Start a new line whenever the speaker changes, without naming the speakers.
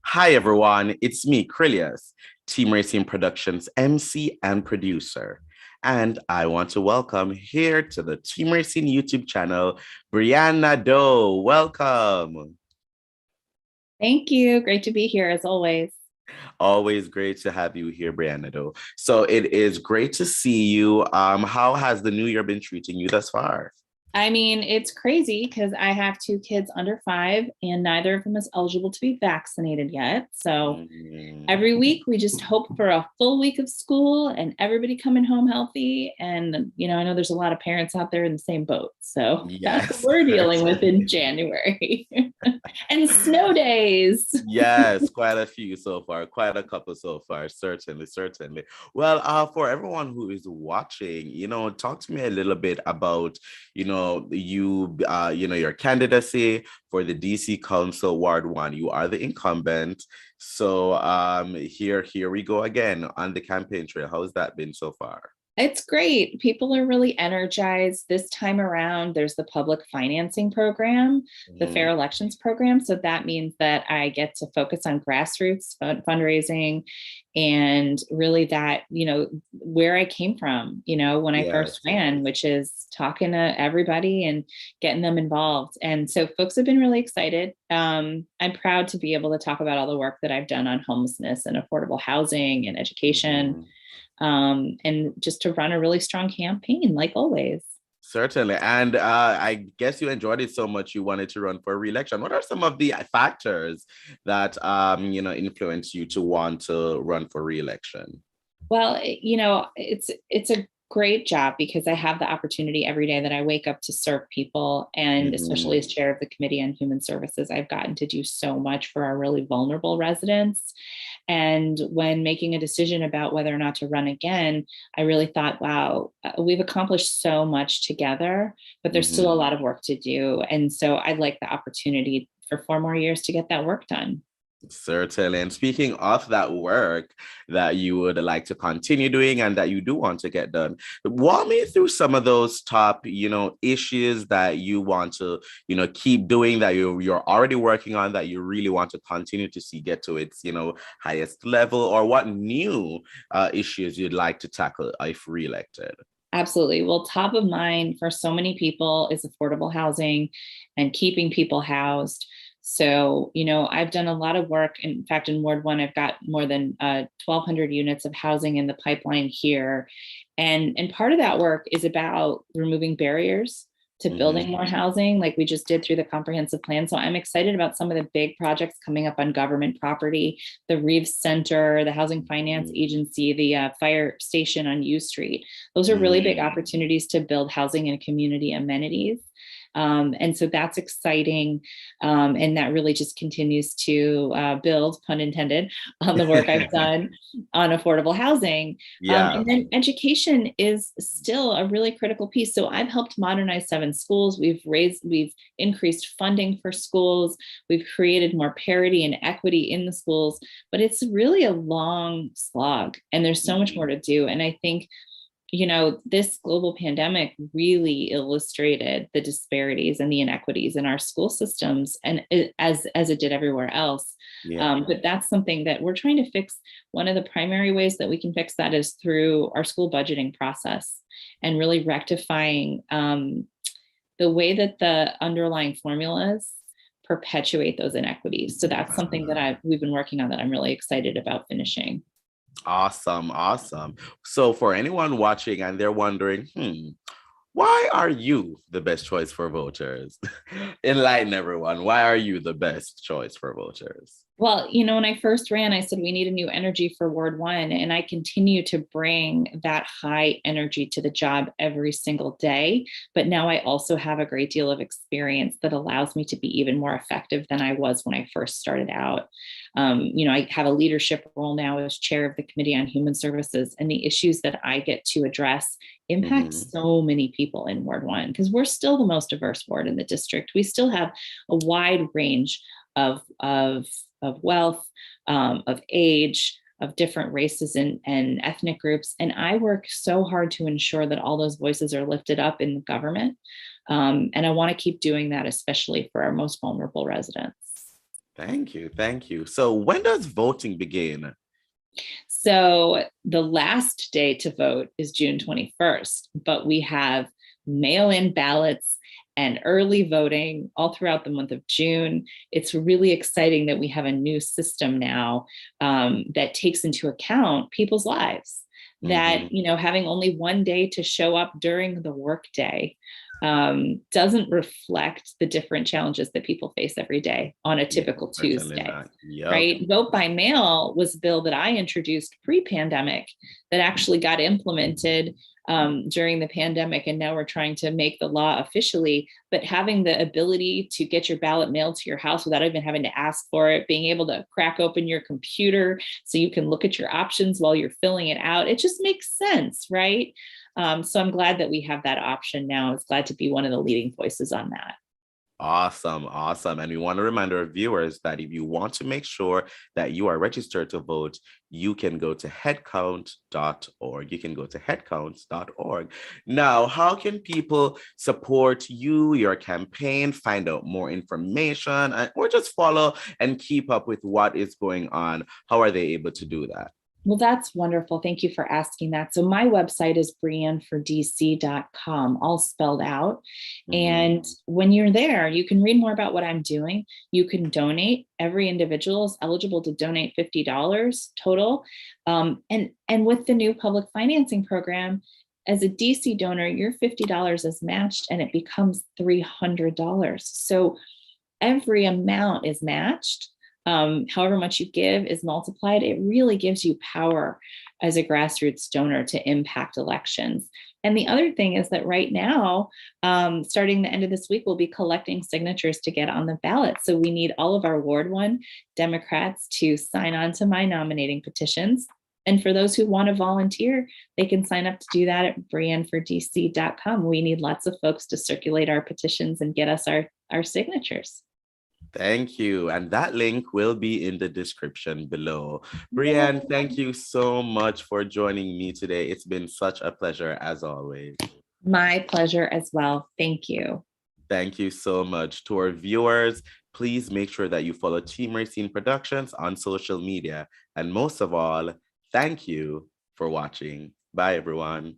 Hi, everyone. It's me, Krylios, Team Racing Productions MC and producer. And I want to welcome here to the Team Racing YouTube channel, Brianne Nadeau. Welcome.
Thank you. Great to be here as always.
Always great to have you here, Brianne Nadeau. So it is great to see you. How has the new year been treating you thus far?
I mean, it's crazy because I have two kids under 5 and neither of them is eligible to be vaccinated yet. So
Mm,
every week we just hope for a full week of school and everybody coming home healthy. And, I know there's a lot of parents out there in the same boat. So that's what
yes,
we're dealing with in
certainly.
January. And snow days.
Yes, quite a few so far, quite a couple so far, certainly, certainly. Well, for everyone who is watching, talk to me a little bit about, your candidacy for the DC Council Ward 1. You are the incumbent. So, here we go again on the campaign trail. How's that been so far?
It's great. People are really energized this time around. There's the public financing program, the fair
Mhm.
elections program. So that means that I get to focus on grassroots fundraising and really that, where I came from, when I first
Yes,
ran,
yes.
which is talking to everybody and getting them involved. And so folks have been really excited. I'm proud to be able to talk about all the work that I've done on homelessness and affordable housing and education,
Mhm.
and just to run a really strong campaign, like always.
Certainly. And I guess you enjoyed it so much you wanted to run for re-election. What are some of the factors that influence you to want to run for re-election?
Well, it's a great job because I have the opportunity every day that I wake up to serve people. And especially as
Mhm.
chair of the Committee on Human Services, I've gotten to do so much for our really vulnerable residents. And when making a decision about whether or not to run again, I really thought, wow, we've accomplished so much together, but there's still a
Mhm.
lot of work to do. And so I'd like the opportunity for 4 more years to get that work done.
Certainly. And speaking of that work that you would like to continue doing and that you do want to get done, walk me through some of those top, issues that you want to, keep doing that you're already working on that you really want to continue to see get to its, highest level, or what new issues you'd like to tackle if reelected.
Absolutely. Well, top of mind for so many people is affordable housing and keeping people housed. So, I've done a lot of work. In fact, in Ward 1, I've got more than 1,200 units of housing in the pipeline here. And part of that work is about removing barriers to building
Mhm.
more housing, like we just did through the comprehensive plan. So I'm excited about some of the big projects coming up on government property, the Reeves Center, the Housing Finance
Mhm.
Agency, the fire station on U Street. Those are really big
Mhm.
opportunities to build housing and community amenities. And so that's exciting. And that really just continues to build, pun intended, on the work I've done on affordable housing.
Yeah.
And then education is still a really critical piece. So I've helped modernize 7 schools. We've increased funding for schools. We've created more parity and equity in the schools, but it's really a long slog and there's so much more
Mhm.
to do. And I think this global pandemic really illustrated the disparities and the inequities in our school systems, and as it did everywhere else.
Yeah.
But that's something that we're trying to fix. One of the primary ways that we can fix that is through our school budgeting process and really rectifying the way that the underlying formulas perpetuate those inequities. So that's something that we've been working on that I'm really excited about finishing.
Awesome, awesome. So for anyone watching and they're wondering, why are you the best choice for voters? Enlighten everyone. Why are you the best choice for voters?
Well, when I first ran, I said we need a new energy for Ward 1. And I continue to bring that high energy to the job every single day. But now I also have a great deal of experience that allows me to be even more effective than I was when I first started out. I have a leadership role now as chair of the Committee on Human Services, and the issues that I get to address impact
Mhm.
so many people in Ward 1 because we're still the most diverse ward in the district. We still have a wide range of wealth, of age, of different races and ethnic groups. And I work so hard to ensure that all those voices are lifted up in the government. And I want to keep doing that, especially for our most vulnerable residents.
Thank you. Thank you. So when does voting begin?
So the last day to vote is June 21st, but we have mail-in ballots and early voting all throughout the month of June. It's really exciting that we have a new system now that takes into account people's lives.
Mhm.
That, having only one day to show up during the workday doesn't reflect the different challenges that people face every day on a
Yeah,
typical
certainly
Tuesday.
not. Yep.
Right? Vote by mail was a bill that I introduced pre-pandemic that actually got implemented during the pandemic. And now we're trying to make the law officially, but having the ability to get your ballot mailed to your house without even having to ask for it, being able to crack open your computer so you can look at your options while you're filling it out, it just makes sense, right? So I'm glad that we have that option now. It's glad to be one of the leading voices on that.
Awesome, awesome. And we want to remind our viewers that if you want to make sure that you are registered to vote, you can go to headcount.org. You can go to headcounts.org. Now, how can people support you, your campaign, find out more information, or just follow and keep up with what is going on? How are they able to do that?
Well, that's wonderful. Thank you for asking that. So my website is briannefordc.com, all spelled out.
Mhm.
And when you're there, you can read more about what I'm doing. You can donate. Every individual is eligible to donate $50 total. And with the new public financing program, as a DC donor, your $50 is matched and it becomes $300. So every amount is matched. However much you give is multiplied. It really gives you power as a grassroots donor to impact elections. And the other thing is that right now, starting the end of this week, we'll be collecting signatures to get on the ballot. So we need all of our Ward 1 Democrats to sign on to my nominating petitions. And for those who want to volunteer, they can sign up to do that at briannefordc.com. We need lots of folks to circulate our petitions and get us our signatures.
Thank you. And that link will be in the description below.
Yay.
Brianne, thank you so much for joining me today. It's been such a pleasure as always.
My pleasure as well. Thank you.
Thank you so much. To our viewers, please make sure that you follow Team Racine Productions on social media. And most of all, thank you for watching. Bye, everyone.